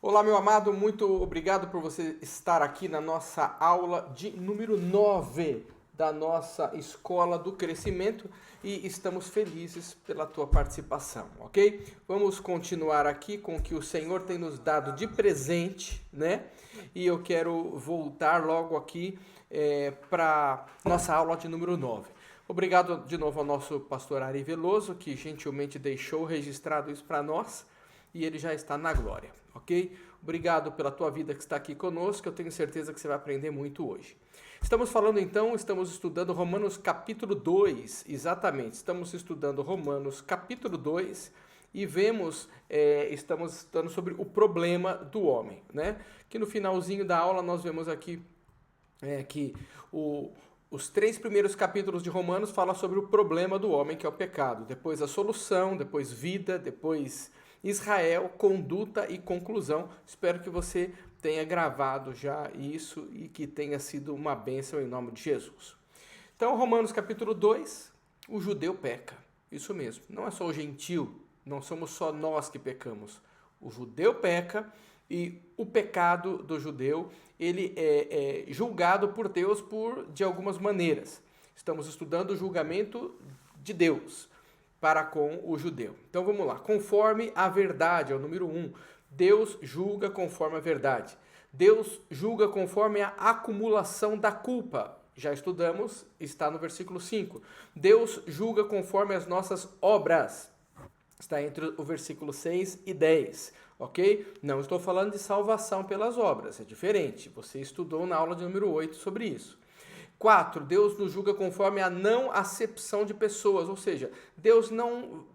Olá, meu amado, muito obrigado por você estar aqui na nossa aula de número 9 da nossa Escola do Crescimento e estamos felizes pela tua participação, ok? Vamos continuar aqui com o que o Senhor tem nos dado de presente, né? E eu quero voltar logo aqui para nossa aula de número 9. Obrigado de novo ao nosso pastor Ari Veloso, que gentilmente deixou registrado isso para nós. E ele já está na glória, ok? Obrigado pela tua vida que está aqui conosco, eu tenho certeza que você vai aprender muito hoje. Estamos estudando Romanos capítulo 2, exatamente, estamos estudando Romanos capítulo 2 e estamos estudando sobre o problema do homem, né? Que no finalzinho da aula nós vemos aqui que os 3 primeiros capítulos de Romanos falam sobre o problema do homem, que é o pecado, depois a solução, depois vida, depois Israel, conduta e conclusão. Espero que você tenha gravado já isso e que tenha sido uma bênção em nome de Jesus. Então, Romanos capítulo 2, o judeu peca. Isso mesmo, não é só o gentil, não somos só nós que pecamos. O judeu peca e o pecado do judeu, ele é julgado por Deus de algumas maneiras. Estamos estudando o julgamento de Deus para com o judeu. Então vamos lá. Conforme a verdade, é o número 1. Deus julga conforme a verdade. Deus julga conforme a acumulação da culpa. Já estudamos, está no versículo 5. Deus julga conforme as nossas obras. Está entre o versículo 6 e 10. Ok? Não estou falando de salvação pelas obras, é diferente. Você estudou na aula de número 8 sobre isso. 4. Deus nos julga conforme a não acepção de pessoas, ou seja, Deus não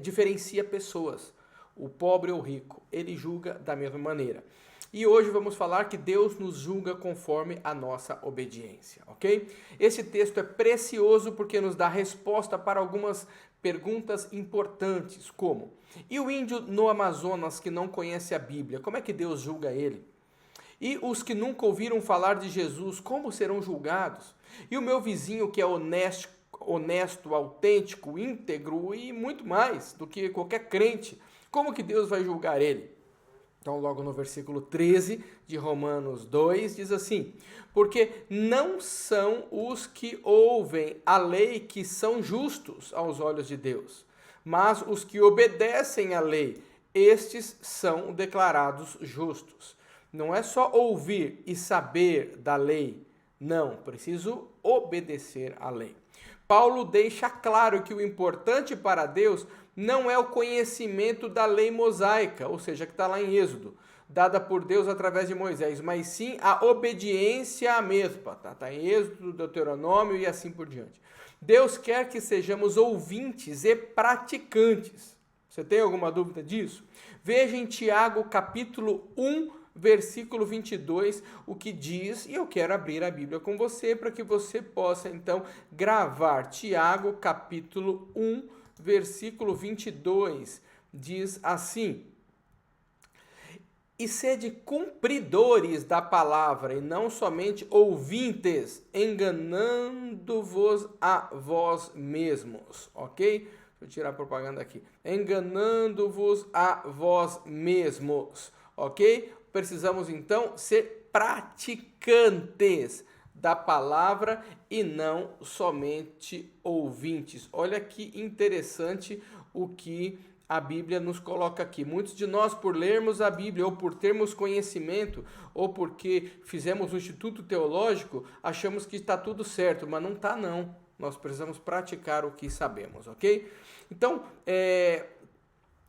diferencia pessoas, o pobre ou o rico, ele julga da mesma maneira. E hoje vamos falar que Deus nos julga conforme a nossa obediência, ok? Esse texto é precioso porque nos dá resposta para algumas perguntas importantes, como: e o índio no Amazonas que não conhece a Bíblia, como é que Deus julga ele? E os que nunca ouviram falar de Jesus, como serão julgados? E o meu vizinho que é honesto, autêntico, íntegro e muito mais do que qualquer crente, como que Deus vai julgar ele? Então, logo no versículo 13 de Romanos 2, diz assim: porque não são os que ouvem a lei que são justos aos olhos de Deus, mas os que obedecem à lei, estes são declarados justos. Não é só ouvir e saber da lei, não, preciso obedecer à lei. Paulo deixa claro que o importante para Deus não é o conhecimento da lei mosaica, ou seja, que está lá em Êxodo, dada por Deus através de Moisés, mas sim a obediência à mesma. Está em Êxodo, Deuteronômio e assim por diante. Deus quer que sejamos ouvintes e praticantes. Você tem alguma dúvida disso? Veja em Tiago capítulo 1, versículo 22, o que diz, e eu quero abrir a Bíblia com você para que você possa então gravar. Tiago capítulo 1, versículo 22, diz assim: e sede cumpridores da palavra, e não somente ouvintes, enganando-vos a vós mesmos, ok? Deixa eu tirar a propaganda aqui. Enganando-vos a vós mesmos, ok? Precisamos então ser praticantes da palavra e não somente ouvintes. Olha que interessante o que a Bíblia nos coloca aqui. Muitos de nós, por lermos a Bíblia, ou por termos conhecimento, ou porque fizemos um instituto teológico, achamos que está tudo certo, mas não está não. Nós precisamos praticar o que sabemos, ok? Então,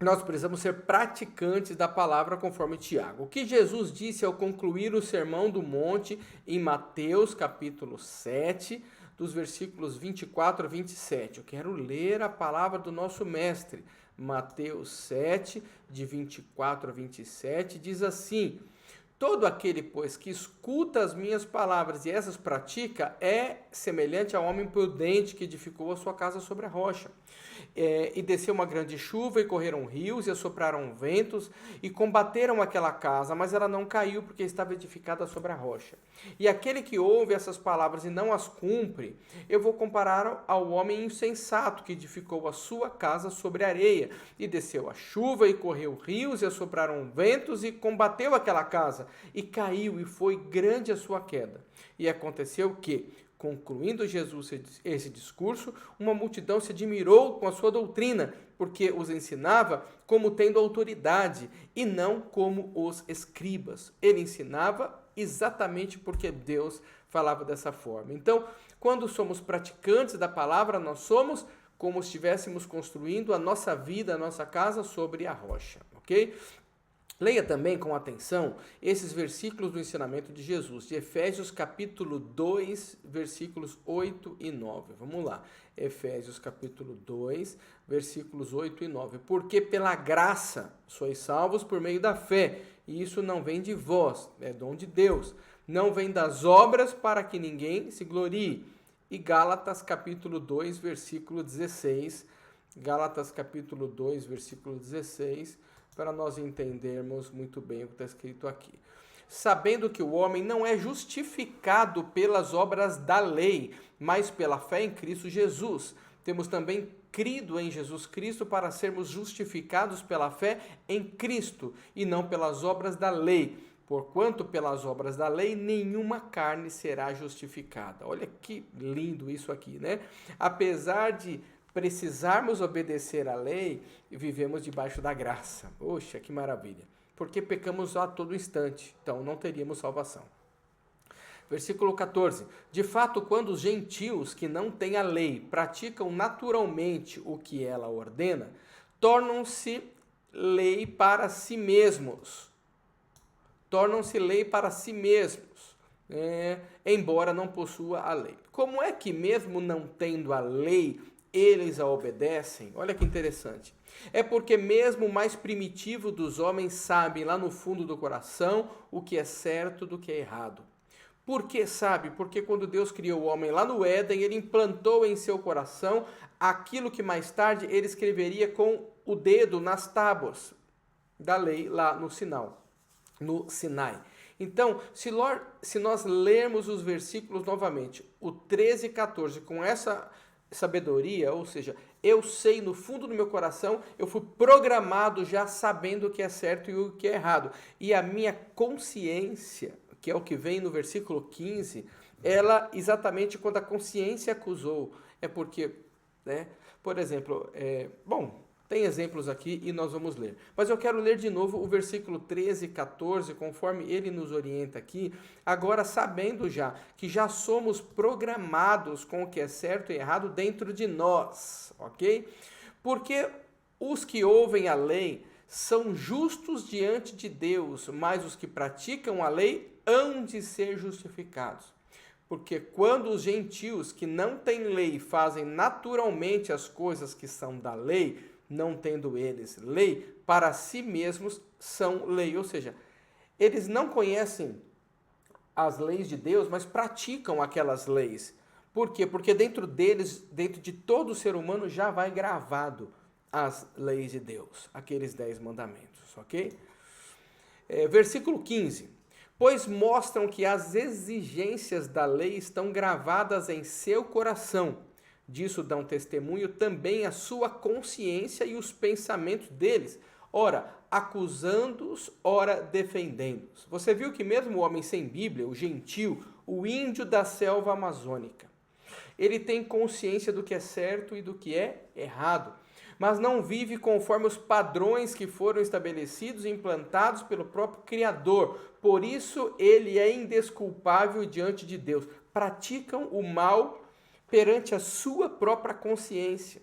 nós precisamos ser praticantes da palavra conforme Tiago. O que Jesus disse ao concluir o Sermão do Monte em Mateus capítulo 7, dos versículos 24 a 27. Eu quero ler a palavra do nosso mestre. Mateus 7, de 24 a 27, diz assim: todo aquele, pois, que escuta as minhas palavras e essas pratica, é semelhante ao homem prudente que edificou a sua casa sobre a rocha. E desceu uma grande chuva, e correram rios, e assopraram ventos, e combateram aquela casa, mas ela não caiu, porque estava edificada sobre a rocha. E aquele que ouve essas palavras e não as cumpre, eu vou comparar ao homem insensato, que edificou a sua casa sobre a areia, e desceu a chuva, e correu rios, e assopraram ventos, e combateu aquela casa, e caiu, e foi grande a sua queda. E aconteceu que, concluindo Jesus esse discurso, uma multidão se admirou com a sua doutrina, porque os ensinava como tendo autoridade e não como os escribas. Ele ensinava exatamente porque Deus falava dessa forma. Então, quando somos praticantes da palavra, nós somos como se estivéssemos construindo a nossa vida, a nossa casa sobre a rocha, ok? Leia também com atenção esses versículos do ensinamento de Jesus, de Efésios capítulo 2, versículos 8 e 9. Vamos lá, Efésios capítulo 2, versículos 8 e 9. Porque pela graça sois salvos por meio da fé, e isso não vem de vós, é dom de Deus. Não vem das obras para que ninguém se glorie. E Gálatas capítulo 2, versículo 16. Gálatas capítulo 2, versículo 16, para nós entendermos muito bem o que está escrito aqui. Sabendo que o homem não é justificado pelas obras da lei, mas pela fé em Cristo Jesus. Temos também crido em Jesus Cristo para sermos justificados pela fé em Cristo e não pelas obras da lei. Porquanto pelas obras da lei nenhuma carne será justificada. Olha que lindo isso aqui, né? Apesar de precisarmos obedecer à lei, vivemos debaixo da graça. Poxa, que maravilha. Porque pecamos a todo instante, então não teríamos salvação. Versículo 14. De fato, quando os gentios que não têm a lei praticam naturalmente o que ela ordena, tornam-se lei para si mesmos. Tornam-se lei para si mesmos, embora não possua a lei. Como é que mesmo não tendo a lei, eles a obedecem? Olha que interessante. É porque mesmo o mais primitivo dos homens sabe lá no fundo do coração o que é certo do que é errado. Por que sabe? Porque quando Deus criou o homem lá no Éden, ele implantou em seu coração aquilo que mais tarde ele escreveria com o dedo nas tábuas da lei lá no Sinai. Então, se nós lermos os versículos novamente, o 13 e 14, com essa sabedoria, ou seja, eu sei no fundo do meu coração, eu fui programado já sabendo o que é certo e o que é errado. E a minha consciência, que é o que vem no versículo 15, ela, exatamente quando a consciência acusou, é porque, por exemplo, tem exemplos aqui e nós vamos ler. Mas eu quero ler de novo o versículo 13 e 14, conforme ele nos orienta aqui, agora sabendo já que já somos programados com o que é certo e errado dentro de nós, ok? Porque os que ouvem a lei são justos diante de Deus, mas os que praticam a lei hão de ser justificados. Porque quando os gentios que não têm lei fazem naturalmente as coisas que são da lei, não tendo eles lei, para si mesmos são lei. Ou seja, eles não conhecem as leis de Deus, mas praticam aquelas leis. Por quê? Porque dentro deles, dentro de todo ser humano, já vai gravado as leis de Deus, aqueles 10 mandamentos, ok? Versículo 15. Pois mostram que as exigências da lei estão gravadas em seu coração. Disso dão testemunho também a sua consciência e os pensamentos deles, ora acusando-os, ora defendendo-os. Você viu que mesmo o homem sem Bíblia, o gentio, o índio da selva amazônica, ele tem consciência do que é certo e do que é errado, mas não vive conforme os padrões que foram estabelecidos e implantados pelo próprio Criador. Por isso ele é indesculpável diante de Deus. Praticam o mal perante a sua própria consciência.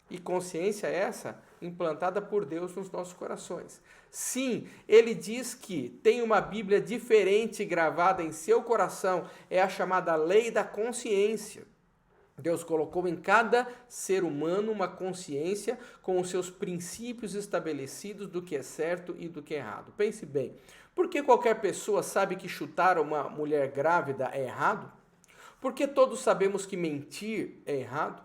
E consciência essa implantada por Deus nos nossos corações. Sim, ele diz que tem uma Bíblia diferente gravada em seu coração, é a chamada lei da consciência. Deus colocou em cada ser humano uma consciência com os seus princípios estabelecidos do que é certo e do que é errado. Pense bem, por que qualquer pessoa sabe que chutar uma mulher grávida é errado? Por que todos sabemos que mentir é errado?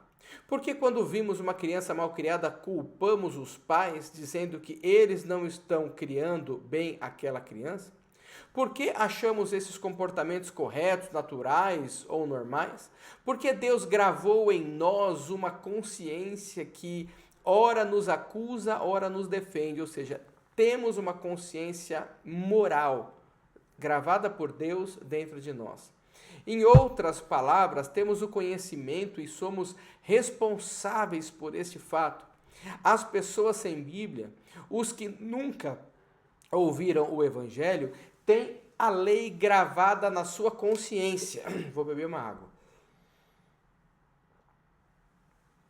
Por que quando vimos uma criança mal criada culpamos os pais dizendo que eles não estão criando bem aquela criança? Por que achamos esses comportamentos corretos, naturais ou normais? Porque Deus gravou em nós uma consciência que ora nos acusa, ora nos defende, ou seja, temos uma consciência moral gravada por Deus dentro de nós. Em outras palavras, temos o conhecimento e somos responsáveis por este fato. As pessoas sem Bíblia, os que nunca ouviram o Evangelho, têm a lei gravada na sua consciência. Vou beber uma água.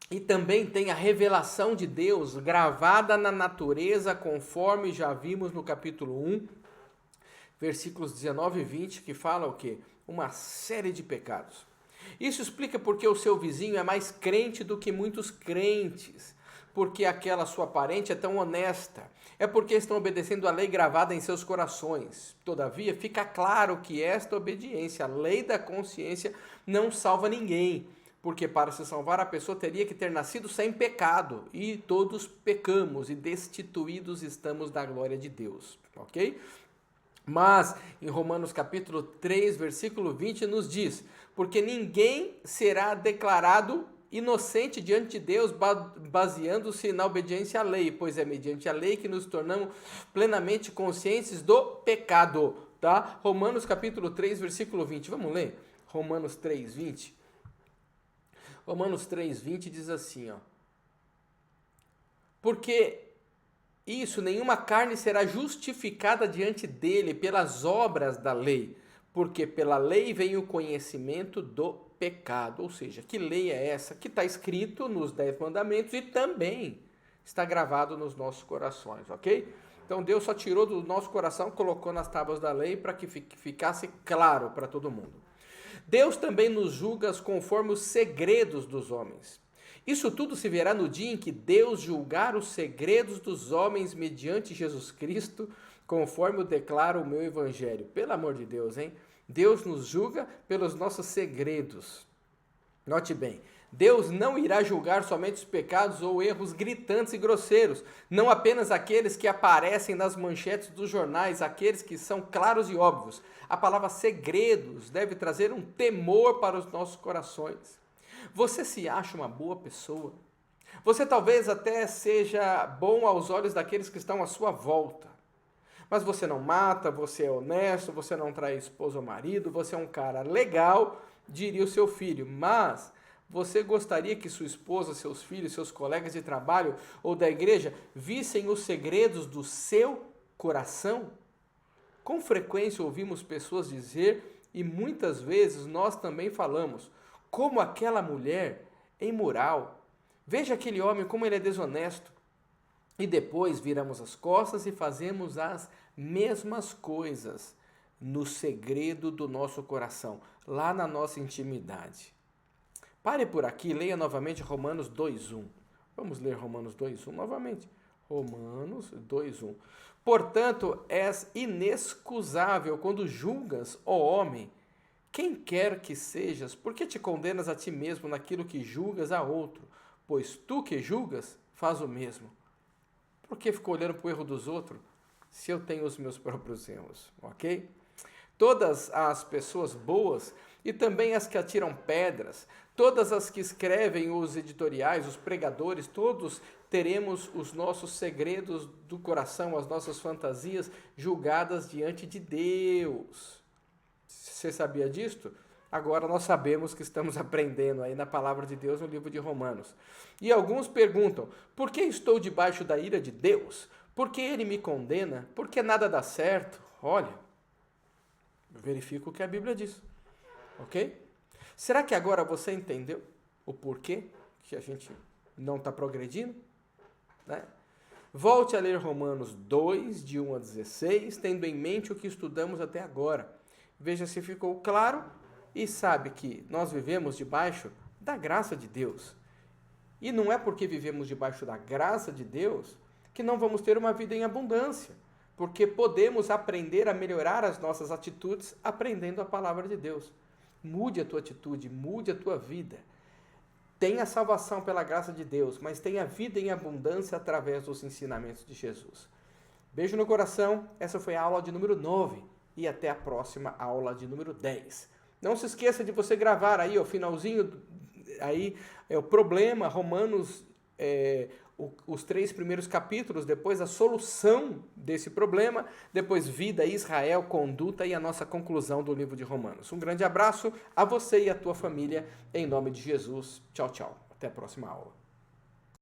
E também tem a revelação de Deus gravada na natureza, conforme já vimos no capítulo 1, versículos 19 e 20, que fala o quê? Uma série de pecados. Isso explica porque o seu vizinho é mais crente do que muitos crentes, porque aquela sua parente é tão honesta, é porque estão obedecendo a lei gravada em seus corações. Todavia, fica claro que esta obediência, a lei da consciência, não salva ninguém, porque para se salvar a pessoa teria que ter nascido sem pecado, e todos pecamos e destituídos estamos da glória de Deus, ok? Mas em Romanos capítulo 3, versículo 20 nos diz: porque ninguém será declarado inocente diante de Deus baseando-se na obediência à lei, pois é mediante a lei que nos tornamos plenamente conscientes do pecado, tá? Romanos capítulo 3, versículo 20, vamos ler? Romanos 3, 20. Romanos 3, 20 diz assim, ó: porque isso, nenhuma carne será justificada diante dele pelas obras da lei, porque pela lei vem o conhecimento do pecado. Ou seja, que lei é essa? Que está escrito nos 10 mandamentos e também está gravado nos nossos corações, ok? Então Deus só tirou do nosso coração, colocou nas tábuas da lei para que ficasse claro para todo mundo. Deus também nos julga conforme os segredos dos homens. Isso tudo se verá no dia em que Deus julgar os segredos dos homens mediante Jesus Cristo, conforme eu declaro o meu evangelho. Pelo amor de Deus, hein? Deus nos julga pelos nossos segredos. Note bem, Deus não irá julgar somente os pecados ou erros gritantes e grosseiros, não apenas aqueles que aparecem nas manchetes dos jornais, aqueles que são claros e óbvios. A palavra segredos deve trazer um temor para os nossos corações. Você se acha uma boa pessoa? Você talvez até seja bom aos olhos daqueles que estão à sua volta. Mas você não mata, você é honesto, você não trai esposa ou marido, você é um cara legal, diria o seu filho. Mas você gostaria que sua esposa, seus filhos, seus colegas de trabalho ou da igreja vissem os segredos do seu coração? Com frequência ouvimos pessoas dizer, e muitas vezes nós também falamos, como aquela mulher é imoral. Veja aquele homem como ele é desonesto. E depois viramos as costas e fazemos as mesmas coisas no segredo do nosso coração, lá na nossa intimidade. Pare por aqui, leia novamente Romanos 2:1. Vamos ler Romanos 2:1 novamente. Romanos 2:1. Portanto, és inexcusável quando julgas, ó homem, quem quer que sejas, por que te condenas a ti mesmo naquilo que julgas a outro? Pois tu que julgas, faz o mesmo. Por que ficou olhando para o erro dos outros, se eu tenho os meus próprios erros, ok? Todas as pessoas boas, e também as que atiram pedras, todas as que escrevem os editoriais, os pregadores, todos teremos os nossos segredos do coração, as nossas fantasias julgadas diante de Deus. Você sabia disto? Agora nós sabemos que estamos aprendendo aí na palavra de Deus no livro de Romanos. E alguns perguntam, por que estou debaixo da ira de Deus? Por que ele me condena? Por que nada dá certo? Olha, verifica o que a Bíblia diz, ok? Será que agora você entendeu o porquê que a gente não está progredindo? Né? Volte a ler Romanos 2, de 1 a 16, tendo em mente o que estudamos até agora. Veja se ficou claro e sabe que nós vivemos debaixo da graça de Deus. E não é porque vivemos debaixo da graça de Deus que não vamos ter uma vida em abundância, porque podemos aprender a melhorar as nossas atitudes aprendendo a palavra de Deus. Mude a tua atitude, mude a tua vida. Tenha salvação pela graça de Deus, mas tenha vida em abundância através dos ensinamentos de Jesus. Beijo no coração, essa foi a aula de número 9 e até a próxima aula de número 10. Não se esqueça de você gravar aí, o finalzinho, aí é o problema, Romanos, os 3 primeiros capítulos, depois a solução desse problema, depois vida, Israel, conduta e a nossa conclusão do livro de Romanos. Um grande abraço a você e a tua família, em nome de Jesus. Tchau, tchau. Até a próxima aula.